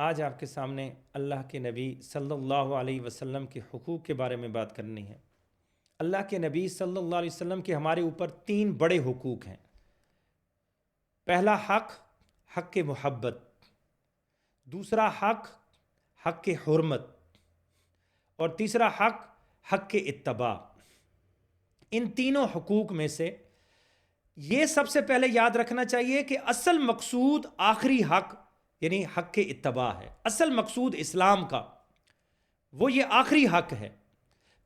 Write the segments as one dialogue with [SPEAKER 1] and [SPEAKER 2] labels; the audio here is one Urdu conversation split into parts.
[SPEAKER 1] آج آپ کے سامنے اللہ کے نبی صلی اللہ علیہ وسلم کے حقوق کے بارے میں بات کرنی ہے۔ اللہ کے نبی صلی اللہ علیہ وسلم کے ہمارے اوپر 3 بڑے حقوق ہیں۔ پہلا حق، حق محبت۔ دوسرا حق، حق حرمت۔ اور تیسرا حق، حق اتباع۔ ان تینوں حقوق میں سے یہ سب سے پہلے یاد رکھنا چاہیے کہ اصل مقصود آخری حق یعنی حق اتباع ہے۔ اصل مقصود اسلام کا وہ یہ آخری حق ہے۔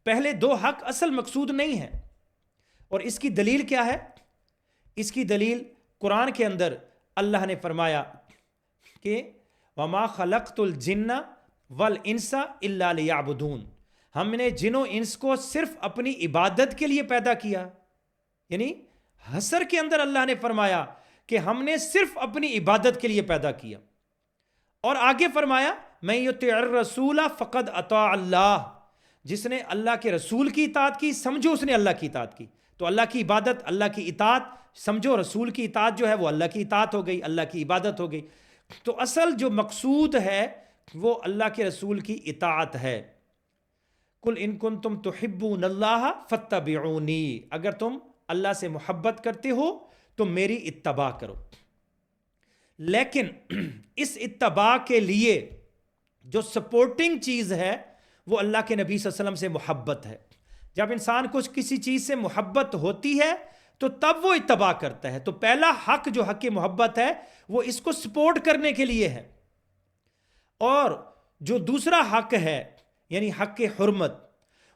[SPEAKER 1] پہلے 2 حق اصل مقصود نہیں ہے۔ اور اس کی دلیل کیا ہے؟ اس کی دلیل قرآن کے اندر اللہ نے فرمایا کہ وَمَا خَلَقْتُ الْجِنَّ وَالْإِنسَ إِلَّا لِيَعْبُدُونَ، ہم نے جن و انس کو صرف اپنی عبادت کے لیے پیدا کیا۔ یعنی حشر کے اندر اللہ نے فرمایا کہ ہم نے صرف اپنی عبادت کے لیے پیدا کیا۔ اور آگے فرمایا مَن یُطِعِ الرَّسُولَ فَقَدْ اطاع اللہ، جس نے اللہ کے رسول کی اطاعت کی سمجھو اس نے اللہ کی اطاعت کی۔ تو اللہ کی عبادت، اللہ کی اطاعت سمجھو، رسول کی اطاعت جو ہے وہ اللہ کی اطاعت ہو گئی، اللہ کی عبادت ہو گئی۔ تو اصل جو مقصود ہے وہ اللہ کے رسول کی اطاعت ہے۔ قُلْ إِن كُنتُمْ تُحِبُّونَ اللَّهَ فَاتَّبِعُونِي، اگر تم اللہ سے محبت کرتے ہو تو میری اتباع کرو۔ لیکن اس اتباع کے لیے جو سپورٹنگ چیز ہے وہ اللہ کے نبی صلی اللہ علیہ وسلم سے محبت ہے۔ جب انسان کو کسی چیز سے محبت ہوتی ہے تو تب وہ اتباع کرتا ہے۔ تو پہلا حق جو حق محبت ہے وہ اس کو سپورٹ کرنے کے لیے ہے۔ اور جو دوسرا حق ہے یعنی حق حرمت،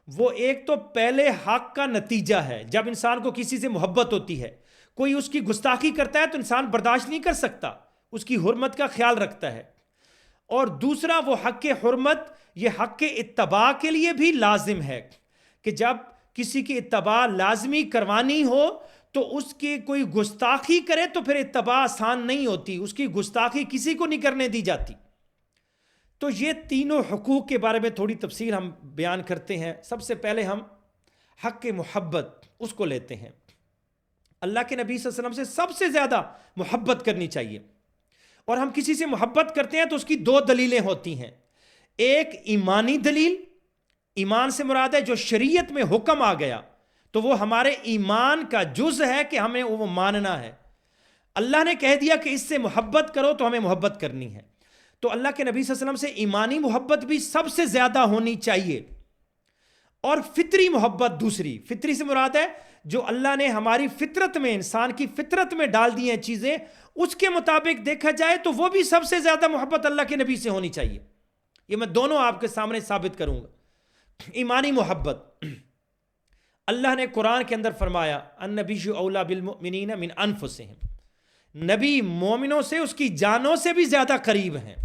[SPEAKER 1] وہ ایک تو پہلے حق کا نتیجہ ہے۔ جب انسان کو کسی سے محبت ہوتی ہے، کوئی اس کی گستاخی کرتا ہے تو انسان برداشت نہیں کر سکتا، اس کی حرمت کا خیال رکھتا ہے۔ اور دوسرا وہ حق حرمت، یہ حق اتباع کے لیے بھی لازم ہے کہ جب کسی کی اتباع لازمی کروانی ہو تو اس کی کوئی گستاخی کرے تو پھر اتباع آسان نہیں ہوتی، اس کی گستاخی کسی کو نہیں کرنے دی جاتی۔ تو یہ تینوں حقوق کے بارے میں تھوڑی تفصیل ہم بیان کرتے ہیں۔ سب سے پہلے ہم حق محبت اس کو لیتے ہیں۔ اللہ کے نبی صلی اللہ علیہ وسلم سے سب سے زیادہ محبت کرنی چاہیے۔ اور ہم کسی سے محبت کرتے ہیں تو اس کی 2 دلیلیں ہوتی ہیں۔ ایک ایمانی دلیل، ایمان سے مراد ہے جو شریعت میں حکم آ گیا تو وہ ہمارے ایمان کا جز ہے کہ ہمیں وہ ماننا ہے۔ اللہ نے کہہ دیا کہ اس سے محبت کرو تو ہمیں محبت کرنی ہے۔ تو اللہ کے نبی صلی اللہ علیہ وسلم سے ایمانی محبت بھی سب سے زیادہ ہونی چاہیے۔ اور فطری محبت دوسری، فطری سے مراد ہے جو اللہ نے ہماری فطرت میں، انسان کی فطرت میں ڈال دی ہیں چیزیں، اس کے مطابق دیکھا جائے تو وہ بھی سب سے زیادہ محبت اللہ کے نبی سے ہونی چاہیے۔ یہ میں دونوں آپ کے سامنے ثابت کروں گا۔ ایمانی محبت، اللہ نے قرآن کے اندر فرمایا النبی اولیٰ بالمؤمنین من انفسہم، نبی مومنوں سے اس کی جانوں سے بھی زیادہ قریب ہیں۔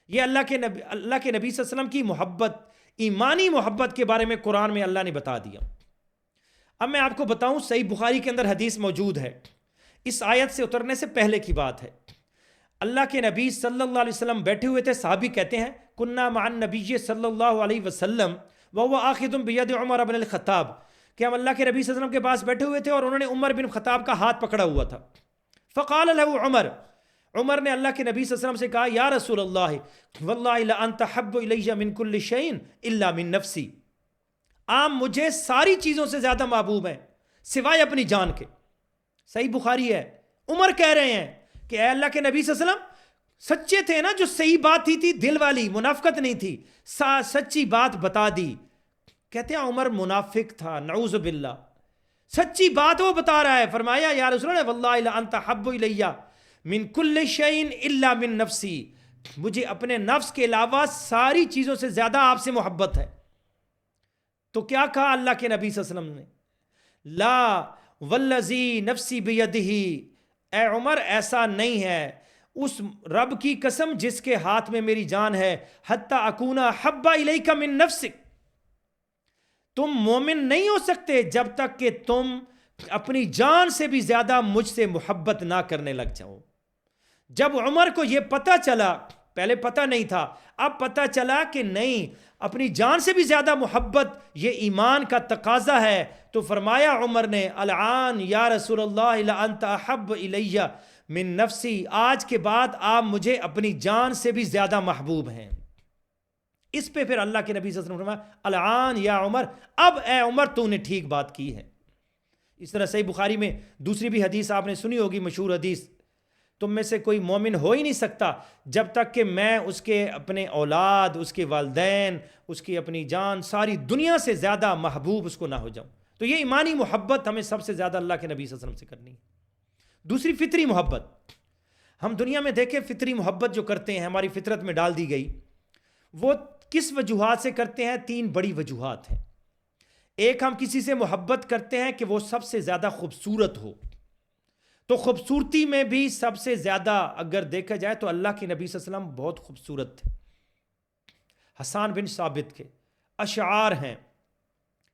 [SPEAKER 1] یہ اللہ کے نبی صلی اللہ علیہ وسلم کی محبت، ایمانی محبت کے بارے میں قرآن میں اللہ نے بتا دیا۔ اب میں آپ کو بتاؤں، صحیح بخاری کے اندر حدیث موجود ہے، اس آیت سے اترنے سے پہلے کی بات ہے۔ اللہ کے نبی صلی اللہ علیہ وسلم بیٹھے ہوئے تھے، صحابی کہتے ہیں کننا مع النبی صلی اللہ علیہ وسلم وهو آخذ بید عمر بن الخطاب، کہ ہم اللہ کے نبی صلی اللہ علیہ وسلم کے پاس بیٹھے ہوئے تھے اور انہوں نے عمر بن خطاب کا ہاتھ پکڑا ہوا تھا۔ فقال له عمر نے اللہ کے نبی صلی اللہ علیہ وسلم سے کہا یا رسول اللہ واللہ لانت احب الی من کل شیء الا من نفسی، آپ مجھے ساری چیزوں سے زیادہ محبوب ہیں سوائے اپنی جان کے۔ صحیح بخاری ہے، عمر کہہ رہے ہیں کہ اے اللہ کے نبی صلی اللہ علیہ وسلم، سچے تھے نا، جو صحیح بات تھی دل والی، منافقت نہیں تھی، سچی بات بتا دی۔ کہتے ہیں عمر منافق تھا، نعوذ باللہ، سچی بات وہ بتا رہا ہے۔ فرمایا یا رسول اللہ واللہ لانت احب الی من کل شیء الا من نفسی، مجھے اپنے نفس کے علاوہ ساری چیزوں سے زیادہ آپ سے محبت ہے۔ تو کیا کہا اللہ کے نبی صلی اللہ علیہ وسلم نے؟ لا والذی نفسی بیدہ، اے عمر ایسا نہیں ہے، اس رب کی قسم جس کے ہاتھ میں میری جان ہے، حتی اکون احب الیک من نفسک، تم مومن نہیں ہو سکتے جب تک کہ تم اپنی جان سے بھی زیادہ مجھ سے محبت نہ کرنے لگ جاؤ۔ جب عمر کو یہ پتہ چلا، پہلے پتہ نہیں تھا، اب پتہ چلا کہ نہیں، اپنی جان سے بھی زیادہ محبت یہ ایمان کا تقاضا ہے، تو فرمایا عمر نے العان یا رسول اللہ لانت احب الی من نفسی، آج کے بعد آپ مجھے اپنی جان سے بھی زیادہ محبوب ہیں۔ اس پہ پھر اللہ کے نبی صلی اللہ علیہ وسلم نے فرمایا الآن یا عمر، اب اے عمر تو نے ٹھیک بات کی ہے۔ اس طرح صحیح بخاری میں دوسری بھی حدیث آپ نے سنی ہوگی، مشہور حدیث، تم میں سے کوئی مومن ہو ہی نہیں سکتا جب تک کہ میں اس کے اپنے اولاد، اس کے والدین، اس کی اپنی جان، ساری دنیا سے زیادہ محبوب اس کو نہ ہو جاؤں۔ تو یہ ایمانی محبت ہمیں سب سے زیادہ اللہ کے نبی صلی اللہ علیہ وسلم سے کرنی ہے۔ دوسری فطری محبت، ہم دنیا میں دیکھیں فطری محبت جو کرتے ہیں، ہماری فطرت میں ڈال دی گئی، وہ کس وجوہات سے کرتے ہیں؟ 3 بڑی وجوہات ہیں۔ ایک، ہم کسی سے محبت کرتے ہیں کہ وہ سب سے زیادہ خوبصورت ہو، تو خوبصورتی میں بھی سب سے زیادہ اگر دیکھا جائے تو اللہ کے نبی صلی اللہ علیہ وسلم بہت خوبصورت تھے۔ حسان بن ثابت کے اشعار ہیں،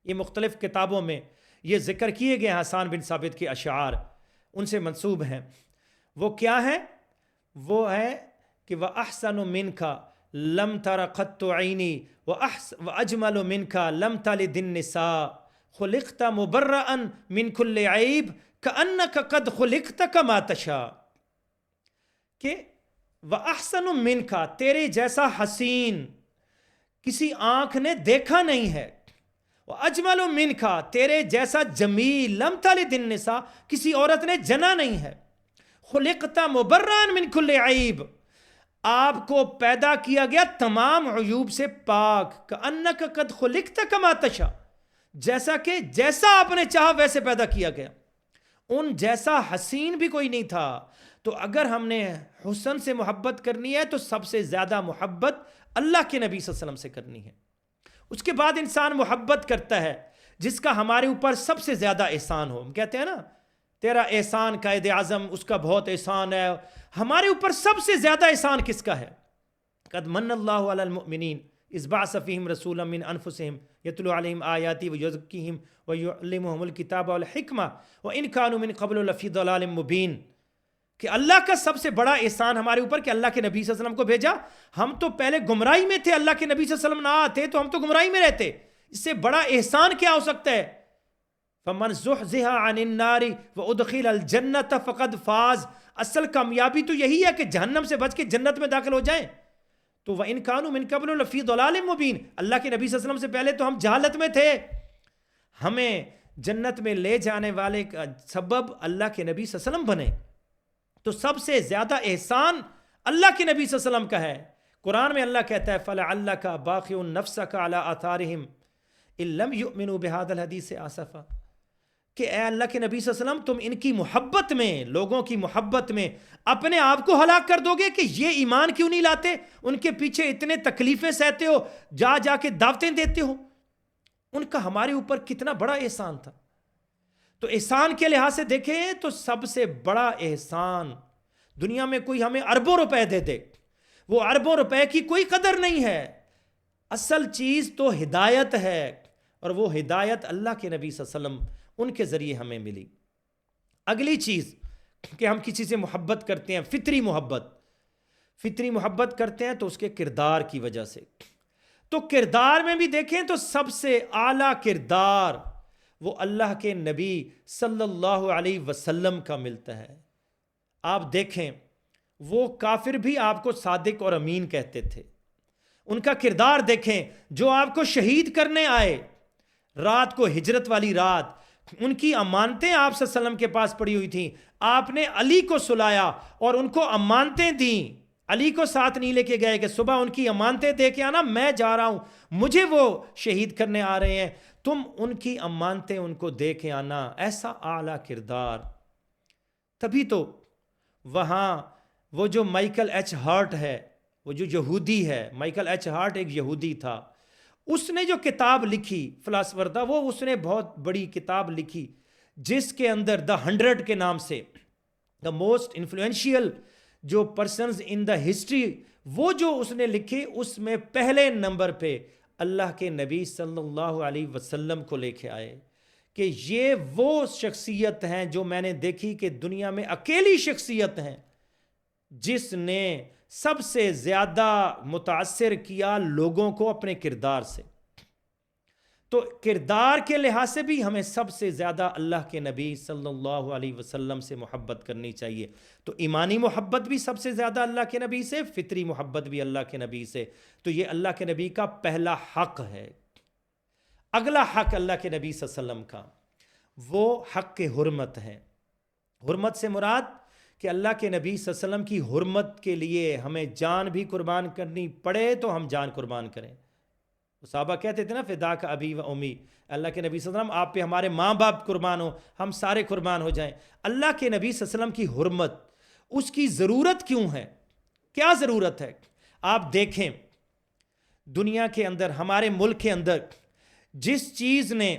[SPEAKER 1] یہ مختلف کتابوں میں یہ ذکر کیے گئے ہیں، حسان بن ثابت کے اشعار ان سے منسوب ہیں۔ وہ کیا ہیں؟ وہ ہے کہ وَأَحْسَنُ مِنْكَ لَمْ تَرَ قَطُّ عَيْنِي وَأَجْمَلُ مِنْكَ لَمْ تَلِدِ النِّسَاء خُلِقْتَ مُبَرَّأً مِنْ كُلِّ عَيْبٍ كَأَنَّكَ قَدْ خُلِقْتَ كَمَا تَشَاءُ، کہ وَأَحْسَنُ مِنْكَ، تیرے جیسا حسین کسی آنکھ نے دیکھا نہیں ہے، وَأَجْمَلُ مِنْكَ، تیرے جیسا جمیل لَمْ تَلِدِ النِّسَاء، کسی عورت نے جنا نہیں ہے، خُلِقْتَ مُبَرَّأً مِنْ كُلِّ عَيْبٍ، آپ کو پیدا کیا گیا تمام عیوب سے پاک، كَأَنَّكَ قَدْ خُلِقْتَ كَمَا تَشَاءُ، جیسا کہ جیسا آپ نے چاہا ویسے پیدا کیا گیا۔ ان جیسا حسین بھی کوئی نہیں تھا۔ تو اگر ہم نے حسن سے محبت کرنی ہے تو سب سے زیادہ محبت اللہ کے نبی صلی اللہ علیہ وسلم سے کرنی ہے۔ اس کے بعد انسان محبت کرتا ہے جس کا ہمارے اوپر سب سے زیادہ احسان ہو۔ ہم کہتے ہیں نا تیرا احسان قائد اعظم، اس کا بہت احسان ہے۔ ہمارے اوپر سب سے زیادہ احسان کس کا ہے؟ قد من اللہ علی المؤمنین اذ بعث فیہم رسولا من انفسہم یتلو علیہم آیاتی ویزکیہم ویعلمہم الکتاب والحکمہ وان کانوا من قبل لفی ضلال مبین، کہ اللہ کا سب سے بڑا احسان ہمارے اوپر کہ اللہ کے نبی صلی اللہ علیہ وسلم کو بھیجا۔ ہم تو پہلے گمراہی میں تھے، اللہ کے نبی صلی اللہ علیہ وسلم نہ آتے تو ہم تو گمراہی میں رہتے۔ اس سے بڑا احسان کیا ہو سکتا ہے؟ فمن زحزح عن النار وادخل الجنۃ فقد فاز، اصل کامیابی تو یہی ہے کہ جہنم سے بچ کے جنت میں داخل ہو جائیں۔ تو وَإِن كَانُوا مِن قَبْلُ لَفِي ضَلَالٍ مُبِينٍ، اللہ کے نبی صلی اللہ علیہ وسلم سے پہلے تو ہم جہالت میں تھے۔ ہمیں جنت میں لے جانے والے کا سبب اللہ کے نبی صلی اللہ علیہ وسلم بنے۔ تو سب سے زیادہ احسان اللہ کے نبی صلی اللہ علیہ وسلم کا ہے۔ قرآن میں اللہ کہتا ہے فَلَعَلَّكَ بَاخِعٌ نَفْسَكَ عَلَىٰ آثَارِهِمْ إِن لَّمْ يُؤْمِنُوا بِهَٰذَا الْحَدِيثِ آسَفًا، کہ اے اللہ کے نبی صلی اللہ علیہ وسلم تم ان کی محبت میں، لوگوں کی محبت میں اپنے آپ کو ہلاک کر دو گے کہ یہ ایمان کیوں نہیں لاتے، ان کے پیچھے اتنے تکلیفیں سہتے ہو، جا جا کے دعوتیں دیتے ہو۔ ان کا ہمارے اوپر کتنا بڑا احسان تھا۔ تو احسان کے لحاظ سے دیکھیں تو سب سے بڑا احسان دنیا میں کوئی ہمیں اربوں روپے دے دے، وہ اربوں روپے کی کوئی قدر نہیں ہے۔ اصل چیز تو ہدایت ہے، اور وہ ہدایت اللہ کے نبی صلی اللہ علیہ وسلم ان کے ذریعے ہمیں ملی۔ اگلی چیز کہ ہم کسی سے محبت کرتے ہیں، فطری محبت کرتے ہیں تو اس کے کردار کی وجہ سے۔ تو کردار میں بھی دیکھیں تو سب سے اعلیٰ کردار وہ اللہ کے نبی صلی اللہ علیہ وسلم کا ملتا ہے۔ آپ دیکھیں وہ کافر بھی آپ کو صادق اور امین کہتے تھے۔ ان کا کردار دیکھیں، جو آپ کو شہید کرنے آئے رات کو، ہجرت والی رات، ان کی امانتیں آپ صلی اللہ علیہ وسلم کے پاس پڑی ہوئی تھیں، آپ نے علی کو سلایا اور ان کو امانتیں دیں، علی کو ساتھ نہیں لے کے گئے کہ صبح ان کی امانتیں دے کے آنا، میں جا رہا ہوں، مجھے وہ شہید کرنے آ رہے ہیں، تم ان کی امانتیں ان کو دے کے آنا۔ ایسا اعلیٰ کردار۔ تبھی تو وہاں وہ جو مائیکل ایچ ہارٹ ہے، وہ جو یہودی ہے، مائیکل ایچ ہارٹ ایک یہودی تھا، اس نے جو کتاب لکھی، فلاسفر تھا وہ، اس نے بہت بڑی کتاب لکھی جس کے اندر دا 100 کے نام سے، دا موسٹ انفلوئنشیل جو پرسنز ان دا ہسٹری، وہ جو اس نے لکھی، اس میں پہلے نمبر پہ اللہ کے نبی صلی اللہ علیہ وسلم کو لے کے آئے کہ یہ وہ شخصیت ہیں جو میں نے دیکھی کہ دنیا میں اکیلی شخصیت ہیں جس نے سب سے زیادہ متاثر کیا لوگوں کو اپنے کردار سے۔ تو کردار کے لحاظ سے بھی ہمیں سب سے زیادہ اللہ کے نبی صلی اللہ علیہ وسلم سے محبت کرنی چاہیے. تو ایمانی محبت بھی سب سے زیادہ اللہ کے نبی سے، فطری محبت بھی اللہ کے نبی سے. تو یہ اللہ کے نبی کا پہلا حق ہے. اگلا حق اللہ کے نبی صلی اللہ علیہ وسلم کا وہ حق حرمت ہے. حرمت سے مراد کہ اللہ کے نبی صلی اللہ علیہ وسلم کی حرمت کے لیے ہمیں جان بھی قربان کرنی پڑے تو ہم جان قربان کریں. صحابہ کہتے تھے نا فداک ابی و امی، اللہ کے نبی صلی اللہ علیہ وسلم آپ پہ ہمارے ماں باپ قربان ہو، ہم سارے قربان ہو جائیں. اللہ کے نبی صلی اللہ علیہ وسلم کی حرمت، اس کی ضرورت کیوں ہے؟ کیا ضرورت ہے؟ آپ دیکھیں دنیا کے اندر، ہمارے ملک کے اندر جس چیز نے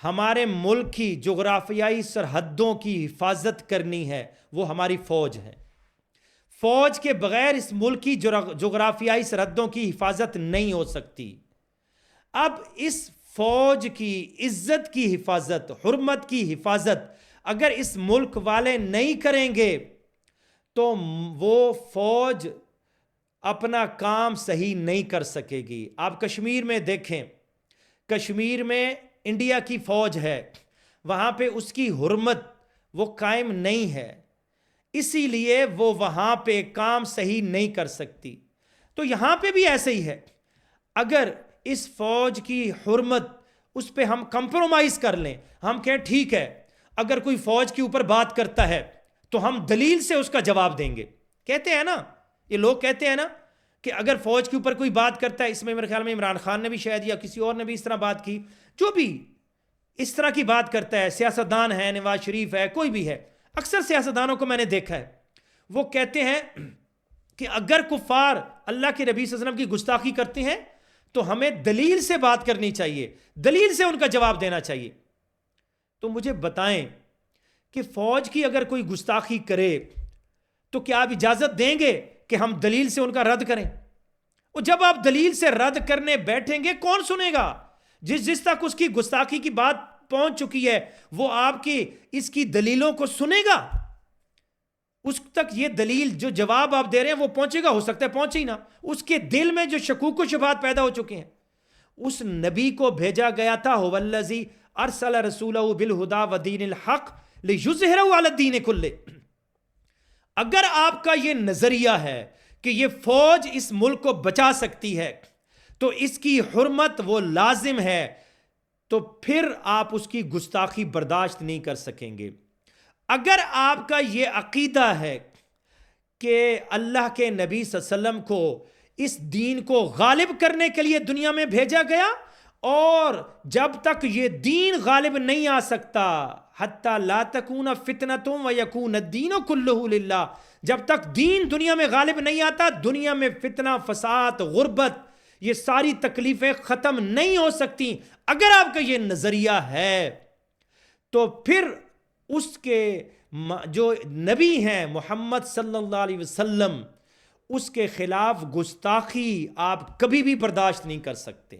[SPEAKER 1] ہمارے ملک کی جغرافیائی سرحدوں کی حفاظت کرنی ہے وہ ہماری فوج ہے. فوج کے بغیر اس ملک کی جغرافیائی سرحدوں کی حفاظت نہیں ہو سکتی. اب اس فوج کی عزت کی حفاظت، حرمت کی حفاظت اگر اس ملک والے نہیں کریں گے تو وہ فوج اپنا کام صحیح نہیں کر سکے گی. آپ کشمیر میں دیکھیں، کشمیر میں انڈیا کی فوج ہے، وہاں پہ اس کی حرمت وہ قائم نہیں ہے، اسی لیے وہ وہاں پہ کام صحیح نہیں کر سکتی. تو یہاں پہ بھی ایسے ہی ہے. اگر اس فوج کی حرمت اس پہ ہم کمپرومائز کر لیں، ہم کہیں ٹھیک ہے اگر کوئی فوج کے اوپر بات کرتا ہے تو ہم دلیل سے اس کا جواب دیں گے. کہتے ہیں نا، یہ لوگ کہتے ہیں نا کہ اگر فوج کے اوپر کوئی بات کرتا ہے، اس میں میرے خیال میں عمران خان نے بھی شاید یا کسی اور نے بھی اس طرح بات کی، جو بھی اس طرح کی بات کرتا ہے، سیاستدان ہے، نواز شریف ہے، کوئی بھی ہے، اکثر سیاستدانوں کو میں نے دیکھا ہے، وہ کہتے ہیں کہ اگر کفار اللہ کے نبی صلی اللہ علیہ وسلم کی گستاخی کرتے ہیں تو ہمیں دلیل سے بات کرنی چاہیے، دلیل سے ان کا جواب دینا چاہیے. تو مجھے بتائیں کہ فوج کی اگر کوئی گستاخی کرے تو کیا آپ اجازت دیں گے کہ ہم دلیل سے ان کا رد کریں؟ اور جب آپ دلیل سے رد کرنے بیٹھیں گے کون سنے گا؟ جس تک اس کی گستاخی کی بات پہنچ چکی ہے وہ آپ کی اس کی دلیلوں کو سنے گا؟ اس تک یہ دلیل جو جواب آپ دے رہے ہیں وہ پہنچے گا؟ ہو سکتا ہے پہنچے ہی نہ. اس کے دل میں جو شکوک و شبہات پیدا ہو چکے ہیں. اس نبی کو بھیجا گیا تھا هو الذی ارسل رسولہ بالہدی ودین الحق لیظہرہ علی الدین کلہ. اگر آپ کا یہ نظریہ ہے کہ یہ فوج اس ملک کو بچا سکتی ہے تو اس کی حرمت وہ لازم ہے، تو پھر آپ اس کی گستاخی برداشت نہیں کر سکیں گے. اگر آپ کا یہ عقیدہ ہے کہ اللہ کے نبی صلی اللہ علیہ وسلم کو اس دین کو غالب کرنے کے لیے دنیا میں بھیجا گیا، اور جب تک یہ دین غالب نہیں آ سکتا حتی لا تکون فتنۃ ویکون الدین کلہ للہ، جب تک دین دنیا میں غالب نہیں آتا دنیا میں فتنہ، فساد، غربت، یہ ساری تکلیفیں ختم نہیں ہو سکتی. اگر آپ کا یہ نظریہ ہے تو پھر اس کے جو نبی ہیں محمد صلی اللہ علیہ وسلم، اس کے خلاف گستاخی آپ کبھی بھی برداشت نہیں کر سکتے،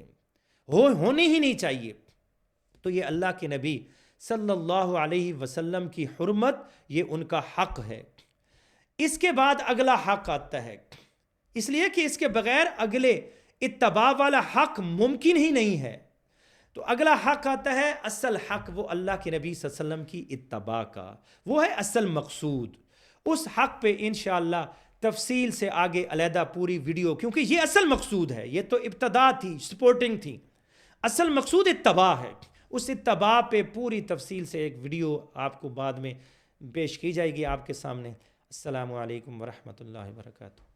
[SPEAKER 1] ہونی ہی نہیں چاہیے. تو یہ اللہ کے نبی صلی اللہ علیہ وسلم کی حرمت، یہ ان کا حق ہے. اس کے بعد اگلا حق آتا ہے، اس لیے کہ اس کے بغیر اگلے اتباع والا حق ممکن ہی نہیں ہے. تو اگلا حق آتا ہے، اصل حق وہ اللہ کے نبی صلی اللہ علیہ وسلم کی اتباع کا، وہ ہے اصل مقصود. اس حق پہ انشاءاللہ تفصیل سے آگے علیحدہ پوری ویڈیو، کیونکہ یہ اصل مقصود ہے، یہ تو ابتدا تھی، سپورٹنگ تھی. اصل مقصود اتباع ہے. اس اتباع پہ پوری تفصیل سے ایک ویڈیو آپ کو بعد میں پیش کی جائے گی آپ کے سامنے. السلام علیکم ورحمۃ اللہ وبرکاتہ.